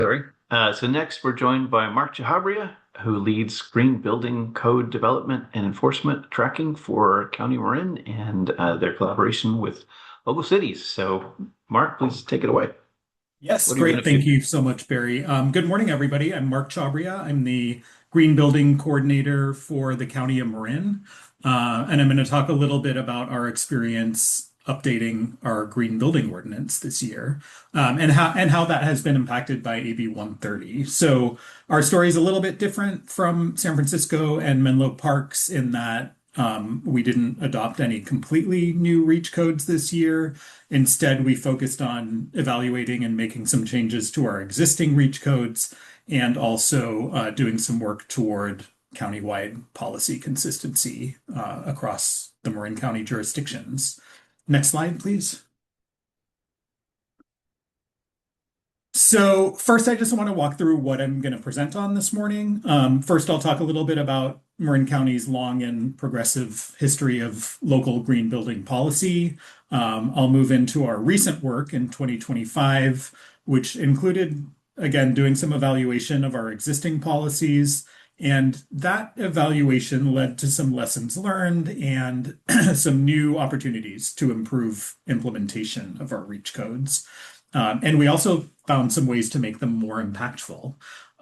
Sorry. So next, we're joined by Mark Chahabria, who leads Green Building Code Development and Enforcement Tracking for County Marin and their collaboration with local cities. So, Mark, please take it away. Yes, What have you been great. up to? Thank you so much, Barry. Good morning, everybody. I'm Mark Chabria. I'm the Green Building Coordinator for the County of Marin. And I'm going to talk a little bit about our experience updating our green building ordinance this year, and how that has been impacted by AB 130. So our story is a little bit different from San Francisco and Menlo Parks in that we didn't adopt any completely new reach codes this year. Instead, we focused on evaluating and making some changes to our existing reach codes and also doing some work toward countywide policy consistency across the Marin County jurisdictions. Next slide, please. So first, I just want to walk through what I'm going to present on this morning. First, I'll talk a little bit about Marin County's long and progressive history of local green building policy. I'll move into our recent work in 2025, which included, again, doing some evaluation of our existing policies. And that evaluation led to some lessons learned and some new opportunities to improve implementation of our reach codes. And we also found some ways to make them more impactful.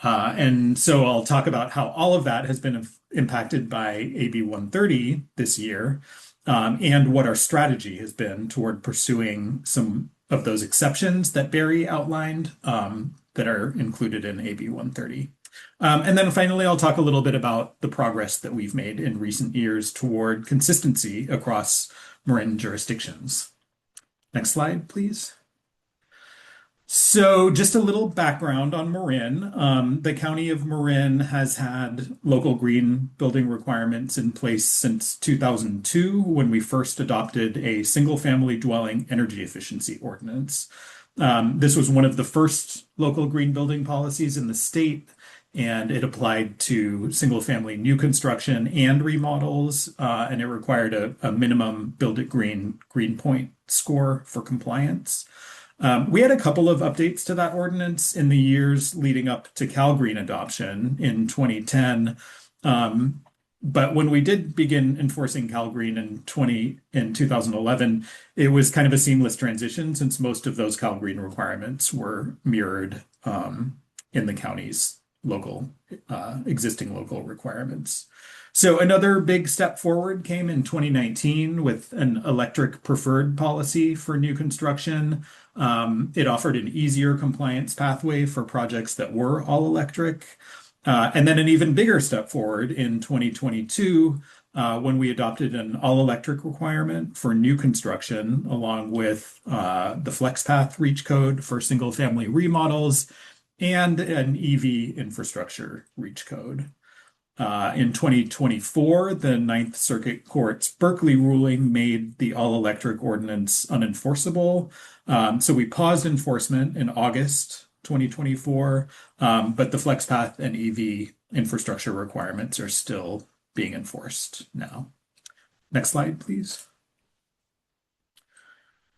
And so I'll talk about how all of that has been impacted by AB 130 this year, and what our strategy has been toward pursuing some of those exceptions that Barry outlined, that are included in AB 130. And then finally, I'll talk a little bit about the progress that we've made in recent years toward consistency across Marin jurisdictions. Next slide, please. So, just a little background on Marin. The County of Marin has had local green building requirements in place since 2002, when we first adopted a single-family dwelling energy efficiency ordinance. This was one of the first local green building policies in the state, and it applied to single-family new construction and remodels, and it required a minimum Build It Green point score for compliance. We had a couple of updates to that ordinance in the years leading up to CalGreen adoption in 2010. But when we did begin enforcing CalGreen in 2011, it was kind of a seamless transition since most of those CalGreen requirements were mirrored in the county's local existing local requirements. So another big step forward came in 2019 with an electric preferred policy for new construction. It offered an easier compliance pathway for projects that were all electric. And then an even bigger step forward in 2022, when we adopted an all electric requirement for new construction, along with the FlexPath reach code for single family remodels and an EV infrastructure reach code. In 2024, the Ninth Circuit Court's Berkeley ruling made the all-electric ordinance unenforceable. So we paused enforcement in August 2024, but the FlexPath and EV infrastructure requirements are still being enforced now. Next slide, please.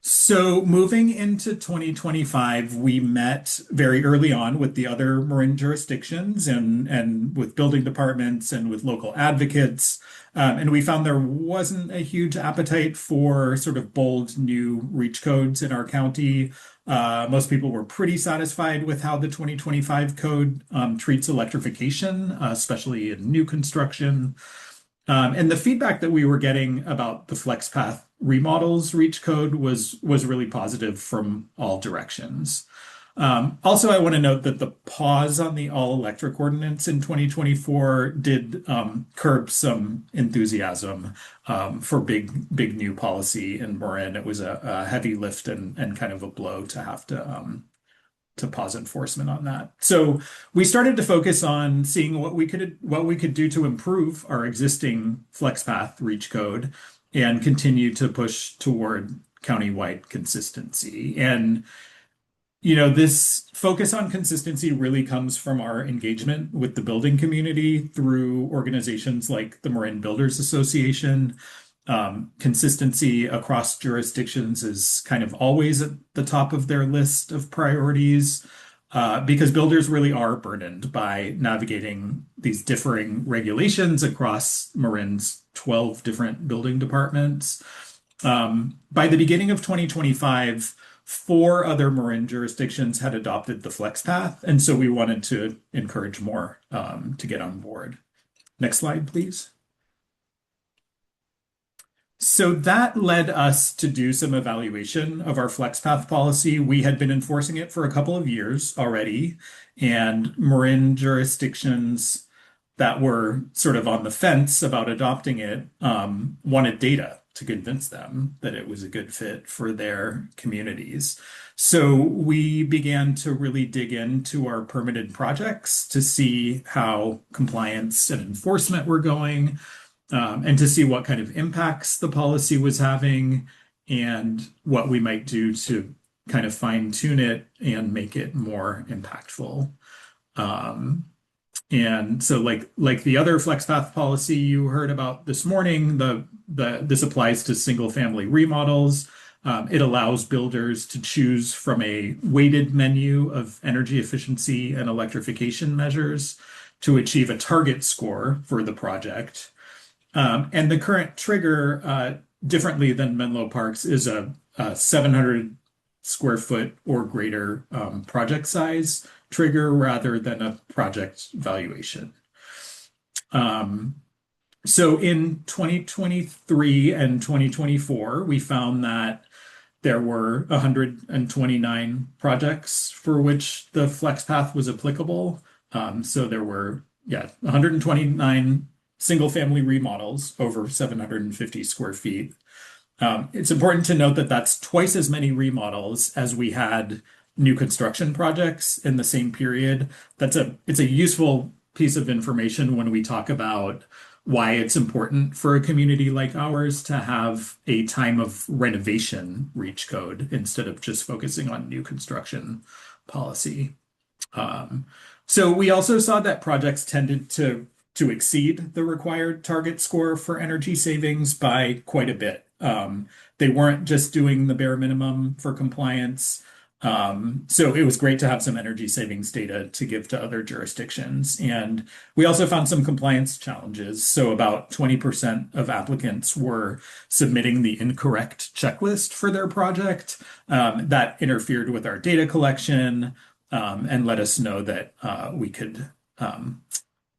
So moving into 2025, we met very early on with the other Marin jurisdictions and with building departments and with local advocates. And we found there wasn't a huge appetite for sort of bold new reach codes in our county. Most people were pretty satisfied with how the 2025 code treats electrification, especially in new construction. And the feedback that we were getting about the FlexPath remodels reach code was really positive from all directions. Also, I want to note that the pause on the all electric ordinance in 2024 did curb some enthusiasm for big new policy in Marin. It was a heavy lift and kind of a blow to have to pause enforcement on that. So we started to focus on seeing what we could do to improve our existing FlexPath reach code and continue to push toward countywide consistency. And this focus on consistency really comes from our engagement with the building community through organizations like the Marin Builders Association. Consistency across jurisdictions is kind of always at the top of their list of priorities. because builders really are burdened by navigating these differing regulations across Marin's 12 different building departments. By the beginning of 2025, four other Marin jurisdictions had adopted the flex path, and so we wanted to encourage more to get on board. Next slide, please. So that led us to do some evaluation of our FlexPath policy. We had been enforcing it for a couple of years already, and Marin jurisdictions that were sort of on the fence about adopting it wanted data to convince them that it was a good fit for their communities. So we began to really dig into our permitted projects to see how compliance and enforcement were going, and to see what kind of impacts the policy was having and what we might do to kind of fine tune it and make it more impactful. And so like the other FlexPath policy you heard about this morning, this applies to single family remodels. It allows builders to choose from a weighted menu of energy efficiency and electrification measures to achieve a target score for the project. And the current trigger, differently than Menlo Park's, is a 700 square foot or greater project size trigger rather than a project valuation. So in 2023 and 2024, we found that there were 129 projects for which the FlexPath was applicable. So there were, 129 single family remodels over 750 square feet. It's important to note that that's twice as many remodels as we had new construction projects in the same period. It's a useful piece of information when we talk about why it's important for a community like ours to have a time of renovation reach code instead of just focusing on new construction policy. So we also saw that projects tended to exceed the required target score for energy savings by quite a bit. They weren't just doing the bare minimum for compliance. So it was great to have some energy savings data to give to other jurisdictions. And we also found some compliance challenges. So about 20% of applicants were submitting the incorrect checklist for their project. That interfered with our data collection, and let us know that we could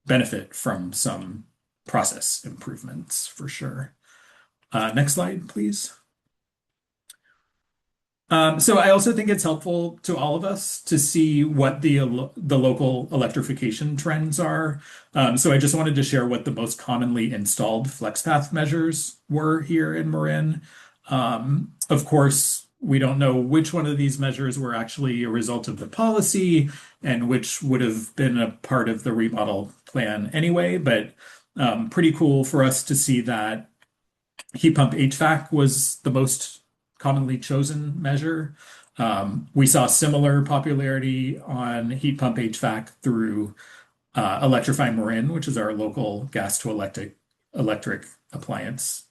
benefit from some process improvements for sure. Next slide, please. So I also think it's helpful to all of us to see what the local electrification trends are. So I just wanted to share what the most commonly installed FlexPath measures were here in Marin. Of course, we don't know which one of these measures were actually a result of the policy and which would have been a part of the remodel plan anyway, but pretty cool for us to see that heat pump HVAC was the most commonly chosen measure. We saw similar popularity on heat pump HVAC through Electrify Marin, which is our local gas to electric appliance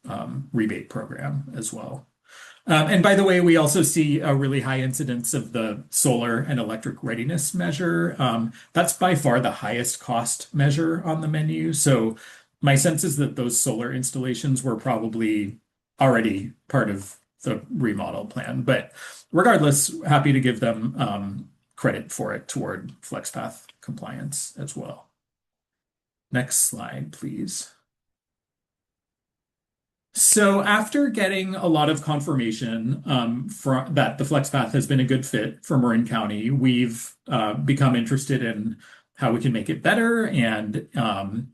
rebate program as well. And by the way, we also see a really high incidence of the solar and electric readiness measure. That's by far the highest cost measure on the menu. So my sense is that those solar installations were probably already part of the remodel plan. But regardless, happy to give them credit for it toward FlexPath compliance as well. Next slide, please. So after getting a lot of confirmation that the FlexPath has been a good fit for Marin County, we've become interested in how we can make it better and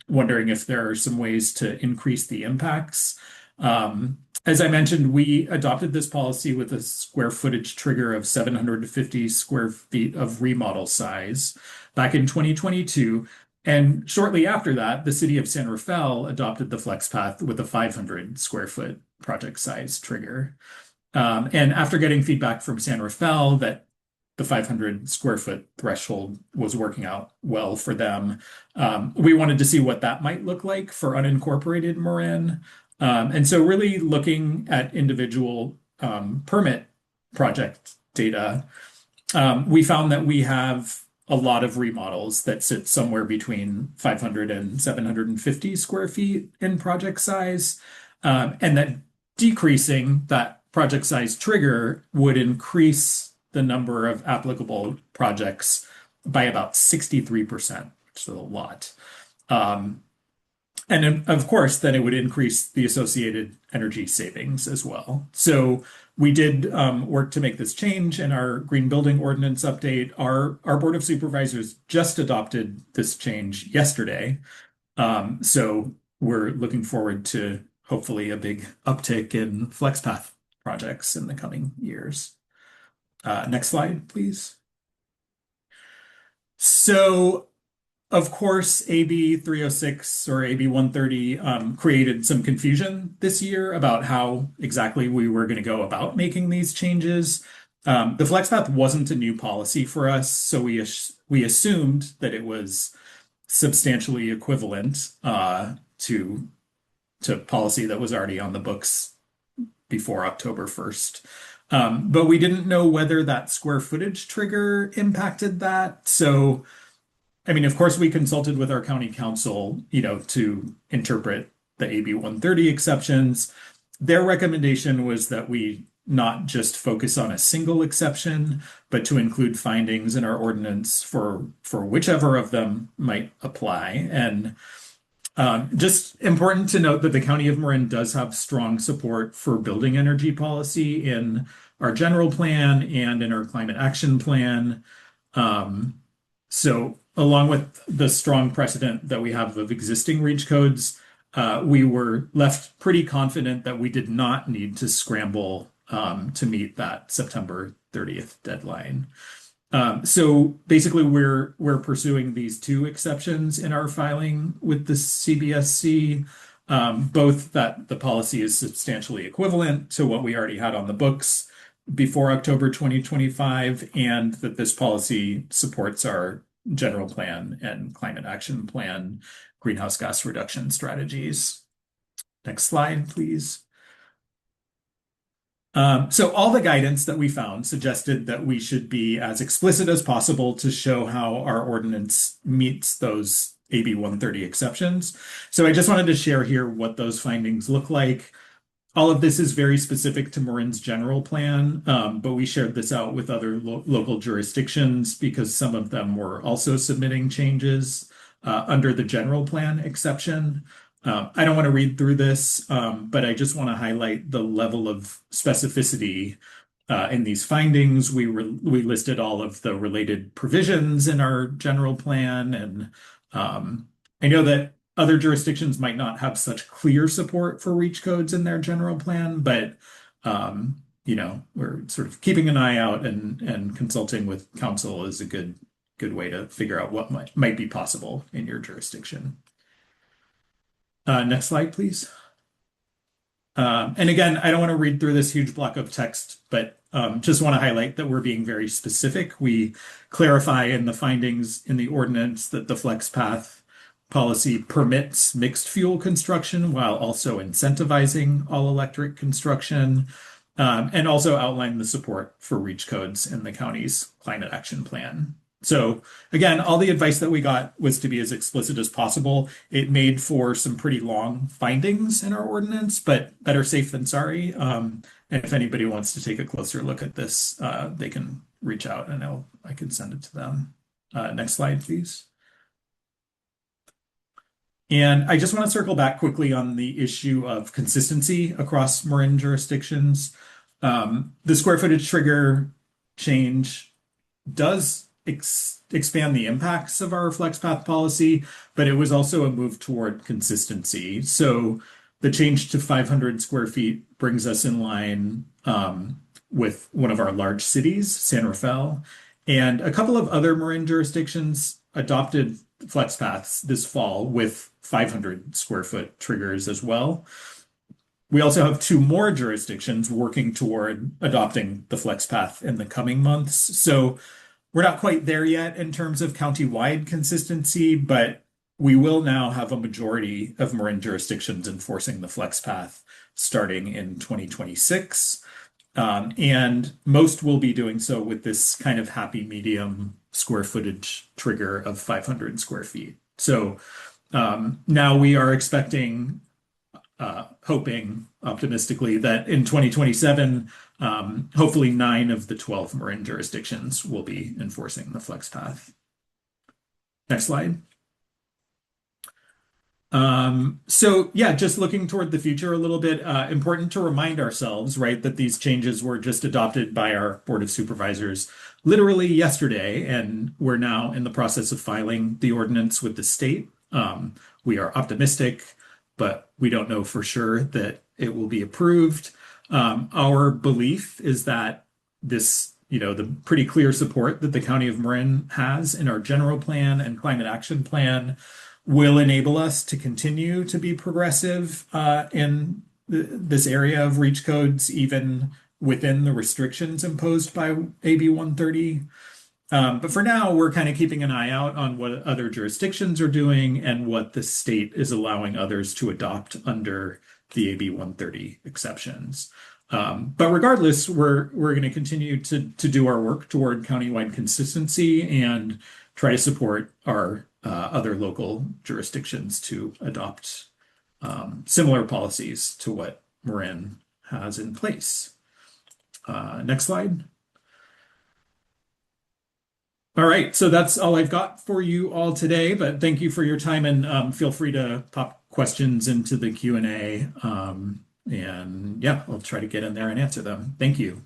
wondering if there are some ways to increase the impacts. As I mentioned, we adopted this policy with a square footage trigger of 750 square feet of remodel size back in 2022. And shortly after that, the city of San Rafael adopted the FlexPath with a 500 square foot project size trigger. And after getting feedback from San Rafael that the 500 square foot threshold was working out well for them, we wanted to see what that might look like for unincorporated Marin. And so really looking at individual permit project data, We found that we have a lot of remodels that sit somewhere between 500 and 750 square feet in project size, and that decreasing that project size trigger would increase the number of applicable projects by about 63%, which is a lot. Um, and then, of course, then it would increase the associated energy savings as well. So we did work to make this change in our green building ordinance update. Our Board of Supervisors just adopted this change yesterday. So we're looking forward to hopefully a big uptick in FlexPath projects in the coming years. Next slide, please. So of course, AB 306 or AB 130 created some confusion this year about how exactly we were going to go about making these changes. The FlexPath wasn't a new policy for us, so we assumed that it was substantially equivalent to policy that was already on the books before October 1st. But we didn't know whether that square footage trigger impacted that. So I mean, of course, we consulted with our county council, to interpret the AB 130 exceptions. Their recommendation was that we not just focus on a single exception, but to include findings in our ordinance for whichever of them might apply. And just important to note that the County of Marin does have strong support for building energy policy in our general plan and in our climate action plan. So along with the strong precedent that we have of existing REACH codes, we were left pretty confident that we did not need to scramble to meet that September 30th deadline. So basically, we're pursuing these two exceptions in our filing with the CBSC, both that the policy is substantially equivalent to what we already had on the books before October 2025, and that this policy supports our general plan and climate action plan greenhouse gas reduction strategies. Next slide, please. So all the guidance that we found suggested that we should be as explicit as possible to show how our ordinance meets those AB 130 exceptions. So I just wanted to share here what those findings look like. All of this is very specific to Marin's general plan, but we shared this out with other local jurisdictions because some of them were also submitting changes under the general plan exception. I don't want to read through this, but I just want to highlight the level of specificity in these findings. We listed all of the related provisions in our general plan, and I know that other jurisdictions might not have such clear support for REACH codes in their general plan, but we're sort of keeping an eye out and consulting with council is a good way to figure out what might be possible in your jurisdiction. Next slide, please. And again, I don't want to read through this huge block of text, but just want to highlight that we're being very specific. We clarify in the findings in the ordinance that the FlexPath policy permits mixed fuel construction while also incentivizing all electric construction, and also outline the support for REACH codes in the county's climate action plan. So again, all the advice that we got was to be as explicit as possible. It made for some pretty long findings in our ordinance, but better safe than sorry. And if anybody wants to take a closer look at this, they can reach out and I can send it to them. Next slide, please. And I just want to circle back quickly on the issue of consistency across Marin jurisdictions. The square footage trigger change does expand the impacts of our FlexPath policy, but it was also a move toward consistency. So the change to 500 square feet brings us in line with one of our large cities, San Rafael, and a couple of other Marin jurisdictions adopted FlexPaths this fall with 500 square foot triggers as well. We also have two more jurisdictions working toward adopting the FlexPath in the coming months. So we're not quite there yet in terms of county-wide consistency, but we will now have a majority of Marin jurisdictions enforcing the FlexPath starting in 2026. And most will be doing so with this kind of happy medium square footage trigger of 500 square feet. So now we are expecting, hoping optimistically that in 2027, hopefully 9 of the 12 Marin jurisdictions will be enforcing the flex path. Next slide. So yeah, just looking toward the future a little bit, important to remind ourselves, right, that these changes were just adopted by our Board of Supervisors literally yesterday, and we're now in the process of filing the ordinance with the state. We are optimistic, but we don't know for sure that it will be approved. Our belief is that the pretty clear support that the County of Marin has in our general plan and climate action plan will enable us to continue to be progressive in this area of reach codes, even within the restrictions imposed by AB 130. But for now, we're kind of keeping an eye out on what other jurisdictions are doing and what the state is allowing others to adopt under the AB 130 exceptions. But regardless, we're going to continue to do our work toward countywide consistency and try to support our other local jurisdictions to adopt similar policies to what Marin has in place. Next slide. All right, so that's all I've got for you all today, but thank you for your time and feel free to pop questions into the Q&A. And yeah, I'll try to get in there and answer them. Thank you.